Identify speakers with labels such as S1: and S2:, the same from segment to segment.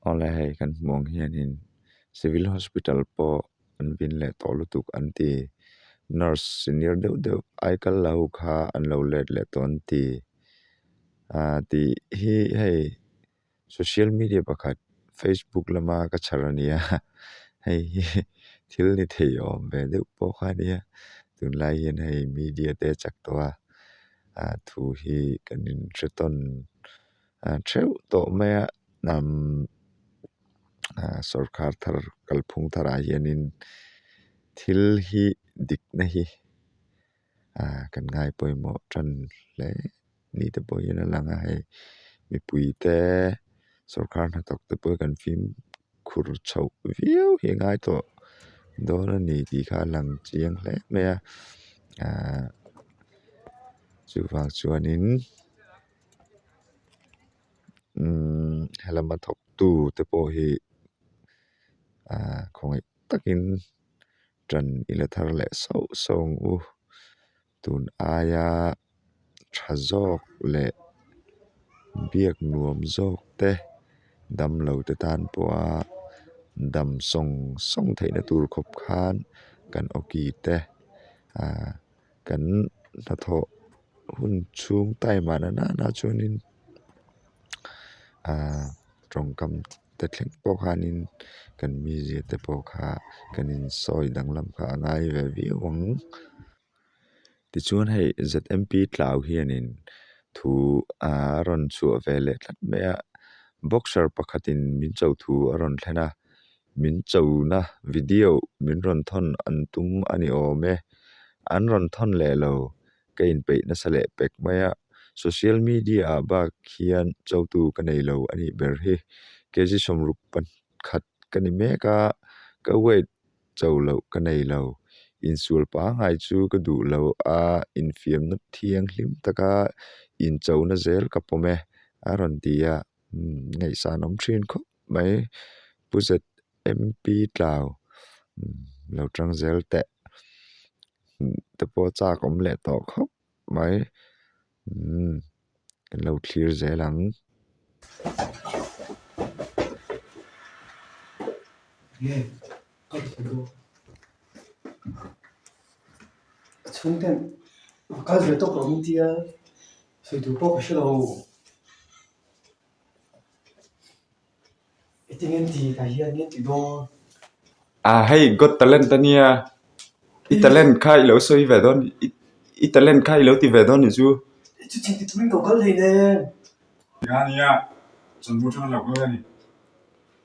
S1: ole hei kan mong hianin civil hospital po an vin le tolutuk an ti nurse senior deuh ai kal lau kha an lo let le ton ti ti hi hei social media pakhat Facebook lama ka charania hei thil ni thei om ve deuh po kha nia tun lai hian hei media te chak towa thu hi kanin treton treu to maya nam sarkar thar kalphung thara hianin thil hi dik na hi kan ngai poimo tran le ni te po hian langa hei mipui te sarkar na tok te po kan phim khur chho viu hi ngai to dona ni ti kha lang chiang hle maya chu wang chuanin helama thok tu te po hi khongai takin tran ila thar le song u tun aya thazok le biak nuam zok te dam lo te tan po dam song theina tur khop khan kan oki te kan na tho hun chung tai mana na chuanin trong kam te thleng po khanin kan mi je te po kha kanin soi danglam kha ngai ve viwang ti chuan hei ZMP tlau hianin thu ron chu vele tlat mea boxer pakhatin min chau thu aron thlena min chau na video min ron thon antum ani ome an ron thon le lo kain pe na sale pek maya social media ba khian chau tu kanei lo ani ber hi keji somrup pan khat kani meka ka wait chau lo kanei lo insul pa ngai chu ka du lo in fiam na thiang hlim taka in chau na zel ka pome aron dia ngai sanom thin kho mai puzet MP tlau lo trang zel te po cha kom le to kho mai kan lo clear zelang
S2: 春天感觉到冬天水土不服喽，一定地改变年底多。
S1: hay got talent tania i talent khai lo soi ve don i talent khai lo ti ve don ni chu
S2: 之前你们搞个来呢？
S3: Nia chân bu chân là cái này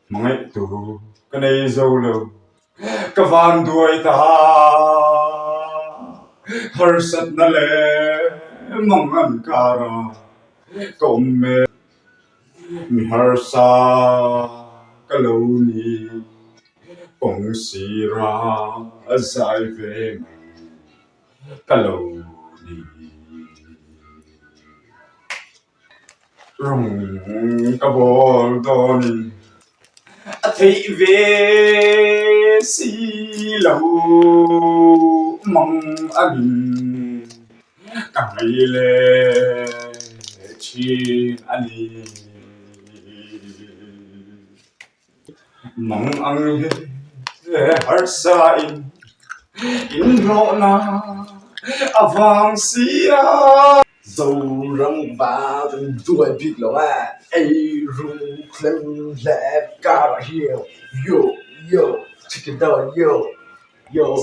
S3: mấy tụ cái này dâu lâu cái van đuôi ta har sat na le mong an cara kom me mi har sa cái lâu ni bông si ra sai về cái lâu ni rong cái bol đó ni thấy về si lâu mong anh càng ngày lệ chi anh mong anh har sa in rõ na avang sia
S2: dầu răng ba từng đuôi bịt lắm ai rung clem lẹp cả là hiểu yo check it out yo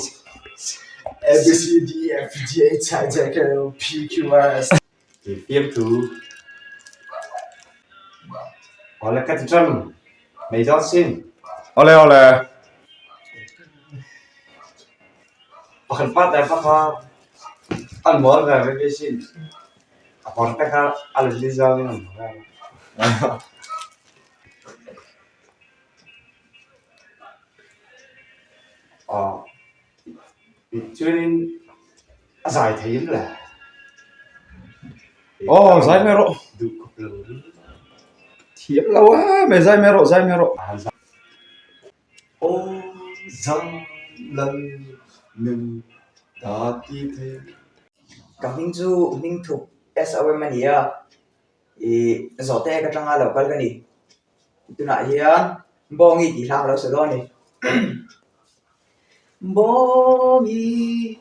S2: A B C D F G H I J K L P Q R S
S3: thì tiếp thu
S4: Gọi là cách trâm mày đó xin
S3: ole
S4: Bakın pat ya pak ăn món về với xin còn cách khác ăn lý do như nào cho nên giải thấy là
S3: giải mẹ rộ
S4: được cục lửa
S3: thiếp lâu mẹ giải mẹ rộ
S2: ô răng lần nừng đã đi thế
S5: Cảm hình chu minh thục SOM mania i zote ka changa local gani tu nãy hiền bongi chỉ sao đâu sửa đó này bongi